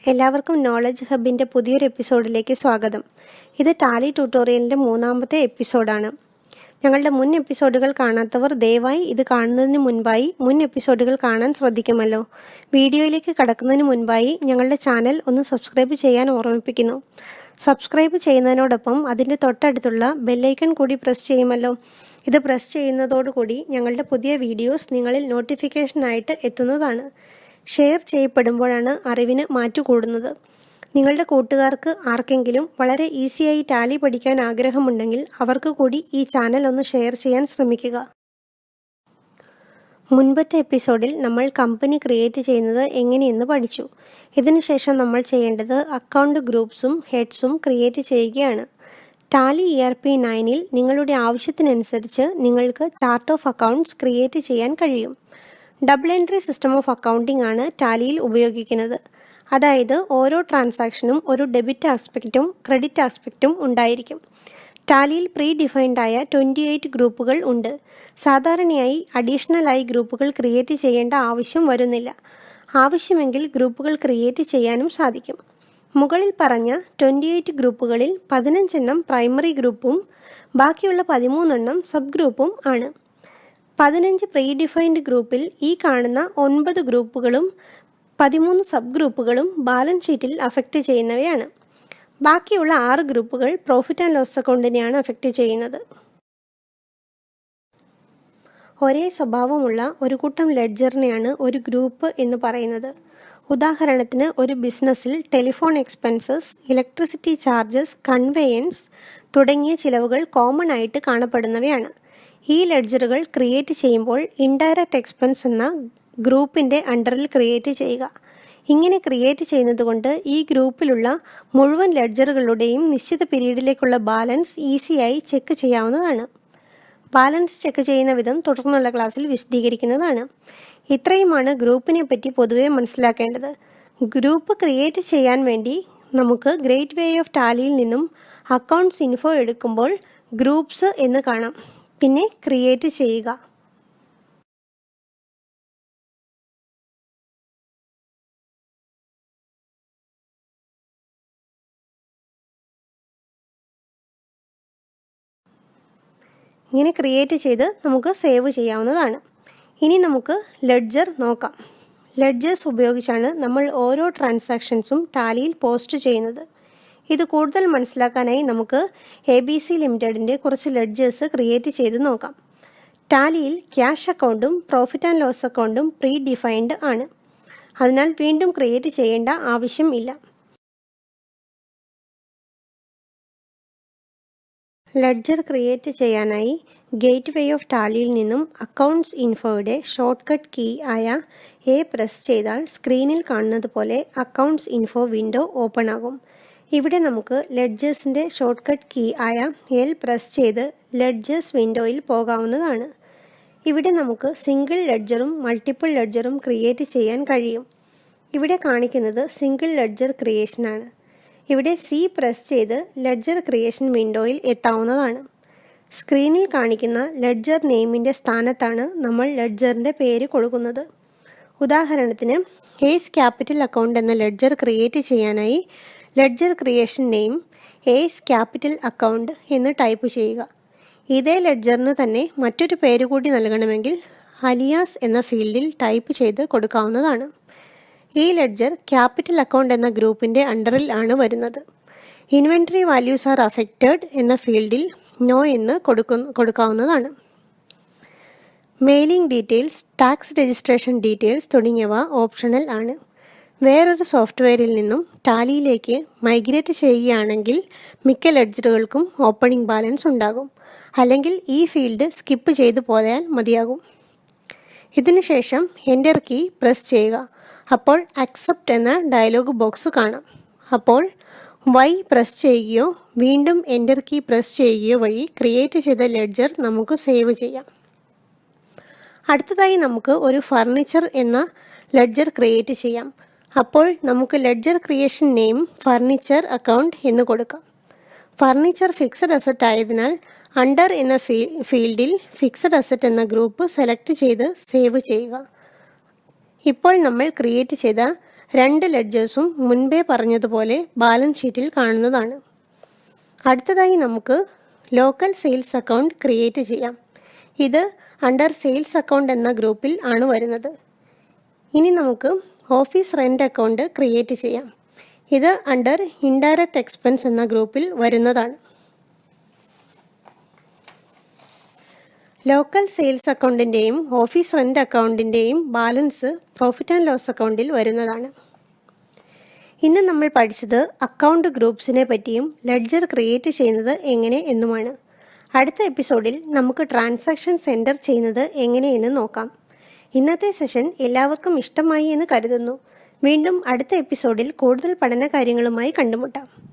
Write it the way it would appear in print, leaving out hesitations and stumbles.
എല്ലാവർക്കും നോളജ് ഹബിൻ്റെ പുതിയൊരു എപ്പിസോഡിലേക്ക് സ്വാഗതം. ഇത് ടാലി ട്യൂട്ടോറിയലിൻ്റെ 3ാമത്തെ എപ്പിസോഡാണ്. ഞങ്ങളുടെ മുൻ എപ്പിസോഡുകൾ കാണാത്തവർ ദയവായി ഇത് കാണുന്നതിന് മുൻപായി മുൻ എപ്പിസോഡുകൾ കാണാൻ ശ്രദ്ധിക്കുമല്ലോ. വീഡിയോയിലേക്ക് കടക്കുന്നതിന് മുൻപായി ഞങ്ങളുടെ ചാനൽ ഒന്ന് സബ്സ്ക്രൈബ് ചെയ്യാൻ ഓർമ്മിപ്പിക്കുന്നു. സബ്സ്ക്രൈബ് ചെയ്യുന്നതിനോടൊപ്പം അതിൻ്റെ തൊട്ടടുത്തുള്ള ബെല്ലൈക്കൺ കൂടി പ്രസ് ചെയ്യുമല്ലോ. ഇത് പ്രസ് ചെയ്യുന്നതോടുകൂടി ഞങ്ങളുടെ പുതിയ വീഡിയോസ് നിങ്ങളിൽ നോട്ടിഫിക്കേഷനായിട്ട് എത്തുന്നതാണ്. ഷെയർ ചെയ്യപ്പെടുമ്പോഴാണ് അറിവിന് മാറ്റുകൂടുന്നത്. നിങ്ങളുടെ കൂട്ടുകാർക്ക് ആർക്കെങ്കിലും വളരെ ഈസിയായി ടാലി പഠിക്കാൻ ആഗ്രഹമുണ്ടെങ്കിൽ അവർക്ക് കൂടി ഈ ചാനൽ ഒന്ന് ഷെയർ ചെയ്യാൻ ശ്രമിക്കുക. മുൻപത്തെ എപ്പിസോഡിൽ നമ്മൾ കമ്പനി ക്രിയേറ്റ് ചെയ്യുന്നത് എങ്ങനെയെന്ന് പഠിച്ചു. ഇതിനുശേഷം നമ്മൾ ചെയ്യേണ്ടത് അക്കൗണ്ട് ഗ്രൂപ്പ്സും ഹെഡ്സും ക്രിയേറ്റ് ചെയ്യുകയാണ്. ടാലി ERP 9-ൽ നിങ്ങളുടെ ആവശ്യത്തിനനുസരിച്ച് നിങ്ങൾക്ക് ചാർട്ട് ഓഫ് അക്കൗണ്ട്സ് ക്രിയേറ്റ് ചെയ്യാൻ കഴിയും. Double entry system of accounting ആണ് ടാലിയിൽ ഉപയോഗിക്കുന്നത്. അതായത് ഓരോ ട്രാൻസാക്ഷനും ഒരു ഡെബിറ്റ് ആസ്പെക്റ്റും ക്രെഡിറ്റ് ആസ്പെക്റ്റും ഉണ്ടായിരിക്കും. ടാലിയിൽ പ്രീ ഡിഫൈൻഡ് ആയ 28 ഗ്രൂപ്പുകൾ ഉണ്ട്. സാധാരണയായി അഡീഷണലായി ഗ്രൂപ്പുകൾ ക്രിയേറ്റ് ചെയ്യേണ്ട ആവശ്യം വരുന്നില്ല. ആവശ്യമെങ്കിൽ ഗ്രൂപ്പുകൾ ക്രിയേറ്റ് ചെയ്യാനും സാധിക്കും. മുകളിൽ പറഞ്ഞ 28 ഗ്രൂപ്പുകളിൽ 15 പ്രൈമറി ഗ്രൂപ്പും ബാക്കിയുള്ള 13 സബ് ഗ്രൂപ്പും ആണ്. 15 പ്രീ ഡിഫൈൻഡ് ഗ്രൂപ്പിൽ ഈ കാണുന്ന 9 ഗ്രൂപ്പുകളും 13 സബ് ഗ്രൂപ്പുകളും ബാലൻസ് ഷീറ്റിൽ അഫക്റ്റ് ചെയ്യുന്നവയാണ്. ബാക്കിയുള്ള 6 ഗ്രൂപ്പുകൾ പ്രോഫിറ്റ് ആൻഡ് ലോസ് അക്കൗണ്ടിനെയാണ് അഫക്റ്റ് ചെയ്യുന്നത്. ഒരേ സ്വഭാവമുള്ള ഒരു കൂട്ടം ലെഡ്ജറിനെയാണ് ഒരു ഗ്രൂപ്പ് എന്ന് പറയുന്നത്. ഉദാഹരണത്തിന് ഒരു ബിസിനസ്സിൽ telephone expenses, electricity charges, conveyance തുടങ്ങിയ ചിലവുകൾ കോമൺ ആയിട്ട് കാണപ്പെടുന്നവയാണ്. ഈ ലെഡ്ജറുകൾ ക്രിയേറ്റ് ചെയ്യുമ്പോൾ ഇൻഡയറക്റ്റ് എക്സ്പെൻസ് എന്ന ഗ്രൂപ്പിൻ്റെ അണ്ടറിൽ ക്രിയേറ്റ് ചെയ്യുക. ഇങ്ങനെ ക്രിയേറ്റ് ചെയ്യുന്നത് കൊണ്ട് ഈ ഗ്രൂപ്പിലുള്ള മുഴുവൻ ലെഡ്ജറുകളുടെയും നിശ്ചിത പീരീഡിലേക്കുള്ള ബാലൻസ് ഈസിയായി ചെക്ക് ചെയ്യാവുന്നതാണ്. ബാലൻസ് ചെക്ക് ചെയ്യുന്ന വിധം തുടർന്നുള്ള ക്ലാസ്സിൽ വിശദീകരിക്കുന്നതാണ്. ഇത്രയുമാണ് ഗ്രൂപ്പിനെ പറ്റി പൊതുവെ മനസ്സിലാക്കേണ്ടത്. ഗ്രൂപ്പ് ക്രിയേറ്റ് ചെയ്യാൻ വേണ്ടി നമുക്ക് ഗ്രേറ്റ് വേ ഓഫ് ടാലിയിൽ നിന്നും അക്കൗണ്ട്സ് ഇൻഫോ എടുക്കുമ്പോൾ ഗ്രൂപ്പ്സ് എന്ന് കാണാം. പിന്നെ ക്രിയേറ്റ് ചെയ്യുക. ഇങ്ങനെ ക്രിയേറ്റ് ചെയ്ത് നമുക്ക് സേവ് ചെയ്യാവുന്നതാണ്. ഇനി നമുക്ക് ലെഡ്ജർ നോക്കാം. ലെഡ്ജേഴ്സ് ഉപയോഗിച്ചാണ് നമ്മൾ ഓരോ ട്രാൻസാക്ഷൻസും ടാലിയിൽ പോസ്റ്റ് ചെയ്യുന്നത്. ഇത് കൂടുതൽ മനസ്സിലാക്കാനായി നമുക്ക് ABC ലിമിറ്റഡിൻ്റെ കുറച്ച് ലെഡ്ജേഴ്സ് ക്രിയേറ്റ് ചെയ്ത് നോക്കാം. ടാലിയിൽ ക്യാഷ് അക്കൗണ്ടും പ്രോഫിറ്റ് ആൻഡ് ലോസ് അക്കൗണ്ടും പ്രീ ഡിഫൈൻഡ് ആണ്. അതിനാൽ വീണ്ടും ക്രിയേറ്റ് ചെയ്യേണ്ട ആവശ്യം ഇല്ല. ലെഡ്ജർ ക്രിയേറ്റ് ചെയ്യാനായി ഗേറ്റ് വേ ഓഫ് ടാലിയിൽ നിന്നും അക്കൗണ്ട്സ് ഇൻഫോയുടെ ഷോർട്ട് കട്ട് കീ ആയ A പ്രസ് ചെയ്താൽ സ്ക്രീനിൽ കാണുന്നത് പോലെ അക്കൗണ്ട്സ് ഇൻഫോ വിൻഡോ ഓപ്പൺ ആകും. ഇവിടെ നമുക്ക് ലെഡ്ജേഴ്സിൻ്റെ ഷോർട്ട് കട്ട് കീ ആയ L പ്രസ് ചെയ്ത് ലെഡ്ജേഴ്സ് വിൻഡോയിൽ പോകാവുന്നതാണ്. ഇവിടെ നമുക്ക് സിംഗിൾ ലെഡ്ജറും മൾട്ടിപ്പിൾ ലെഡ്ജറും ക്രിയേറ്റ് ചെയ്യാൻ കഴിയും. ഇവിടെ കാണിക്കുന്നത് സിംഗിൾ ലെഡ്ജർ ക്രിയേഷനാണ്. ഇവിടെ C പ്രസ് ചെയ്ത് ലെഡ്ജർ ക്രിയേഷൻ വിൻഡോയിൽ എത്താവുന്നതാണ്. സ്ക്രീനിൽ കാണിക്കുന്ന ലെഡ്ജർ നെയിമിൻ്റെ സ്ഥാനത്താണ് നമ്മൾ ലെഡ്ജറിൻ്റെ പേര് കൊടുക്കുന്നത്. ഉദാഹരണത്തിന് ഏസ് ക്യാപിറ്റൽ അക്കൗണ്ട് എന്ന ലെഡ്ജർ ക്രിയേറ്റ് ചെയ്യാനായി ledger creation name as capital account എന്ന് ടൈപ്പ് ചെയ്യുക. ഇതേ ലെഡ്ജറിന് തന്നെ മറ്റൊരു പേര് കൂടി നൽകണമെങ്കിൽ അലിയാസ് എന്ന ഫീൽഡിൽ ടൈപ്പ് ചെയ്ത് കൊടുക്കാവുന്നതാണ്. ഈ ലെഡ്ജർ ക്യാപിറ്റൽ അക്കൗണ്ട് എന്ന ഗ്രൂപ്പിൻ്റെ അണ്ടറിൽ ആണ് വരുന്നത്. ഇൻവെൻറ്ററി വാല്യൂസ് ആർ അഫക്റ്റഡ് എന്ന ഫീൽഡിൽ നോ എന്ന് കൊടുക്കാവുന്നതാണ്. Mailing details, tax registration details തുടങ്ങിയവ ഓപ്ഷണൽ ആണ്. വേറൊരു സോഫ്റ്റ്വെയറിൽ നിന്നും ടാലിയിലേക്ക് മൈഗ്രേറ്റ് ചെയ്യുകയാണെങ്കിൽ മിക്ക ലെഡ്ജറുകൾക്കും ഓപ്പണിംഗ് ബാലൻസ് ഉണ്ടാകും. അല്ലെങ്കിൽ ഈ ഫീൽഡ് സ്കിപ്പ് ചെയ്തു പോയാൽ മതിയാകും. ഇതിനുശേഷം എൻ്റർ കീ പ്രസ് ചെയ്യുക. അപ്പോൾ അക്സെപ്റ്റ് എന്ന ഡയലോഗ് ബോക്സ് കാണാം. അപ്പോൾ Y പ്രസ് ചെയ്യുകയോ വീണ്ടും എൻ്റർ കീ പ്രസ് ചെയ്യുകയോ വഴി ക്രിയേറ്റ് ചെയ്ത ലെഡ്ജർ നമുക്ക് സേവ് ചെയ്യാം. അടുത്തതായി നമുക്ക് ഒരു ഫർണിച്ചർ എന്ന ലെഡ്ജർ ക്രിയേറ്റ് ചെയ്യാം. അപ്പോൾ നമുക്ക് ledger creation name furniture account എന്ന് കൊടുക്കാം. ഫർണിച്ചർ ഫിക്സഡ് അസറ്റ് ആയതിനാൽ അണ്ടർ എന്ന ഫീൽഡിൽ ഫിക്സഡ് അസറ്റ് എന്ന ഗ്രൂപ്പ് സെലക്ട് ചെയ്ത് സേവ് ചെയ്യുക. ഇപ്പോൾ നമ്മൾ ക്രിയേറ്റ് ചെയ്ത രണ്ട് ലെഡ്ജേഴ്സും മുൻപേ പറഞ്ഞതുപോലെ ബാലൻസ് ഷീറ്റിൽ കാണുന്നതാണ്. അടുത്തതായി നമുക്ക് ലോക്കൽ സെയിൽസ് അക്കൗണ്ട് ക്രിയേറ്റ് ചെയ്യാം. ഇത് അണ്ടർ സെയിൽസ് അക്കൗണ്ട് എന്ന ഗ്രൂപ്പിൽ ആണ് വരുന്നത്. ഇനി നമുക്ക് ഓഫീസ് റെൻ്റ് അക്കൗണ്ട് ക്രിയേറ്റ് ചെയ്യാം. ഇത് അണ്ടർ ഇൻഡയറക്റ്റ് എക്സ്പെൻസ് എന്ന ഗ്രൂപ്പിൽ വരുന്നതാണ്. ലോക്കൽ സെയിൽസ് അക്കൗണ്ടിൻ്റെയും ഓഫീസ് റെൻ്റ് അക്കൗണ്ടിൻ്റെയും ബാലൻസ് പ്രോഫിറ്റ് ആൻഡ് ലോസ് അക്കൗണ്ടിൽ വരുന്നതാണ്. ഇന്ന് നമ്മൾ പഠിച്ചത് അക്കൗണ്ട് ഗ്രൂപ്പ്സിനെ പറ്റിയും ലെഡ്ജർ ക്രിയേറ്റ് ചെയ്യുന്നത് എങ്ങനെ എന്നുമാണ്. അടുത്ത എപ്പിസോഡിൽ നമുക്ക് ട്രാൻസാക്ഷൻസ് എൻ്റർ ചെയ്യുന്നത് എങ്ങനെയെന്ന് നോക്കാം. ഇന്നത്തെ സെഷൻ എല്ലാവർക്കും ഇഷ്ടമായി എന്ന് കരുതുന്നു. വീണ്ടും അടുത്ത എപ്പിസോഡിൽ കൂടുതൽ പഠന കാര്യങ്ങളുമായി കണ്ടുമുട്ടാം.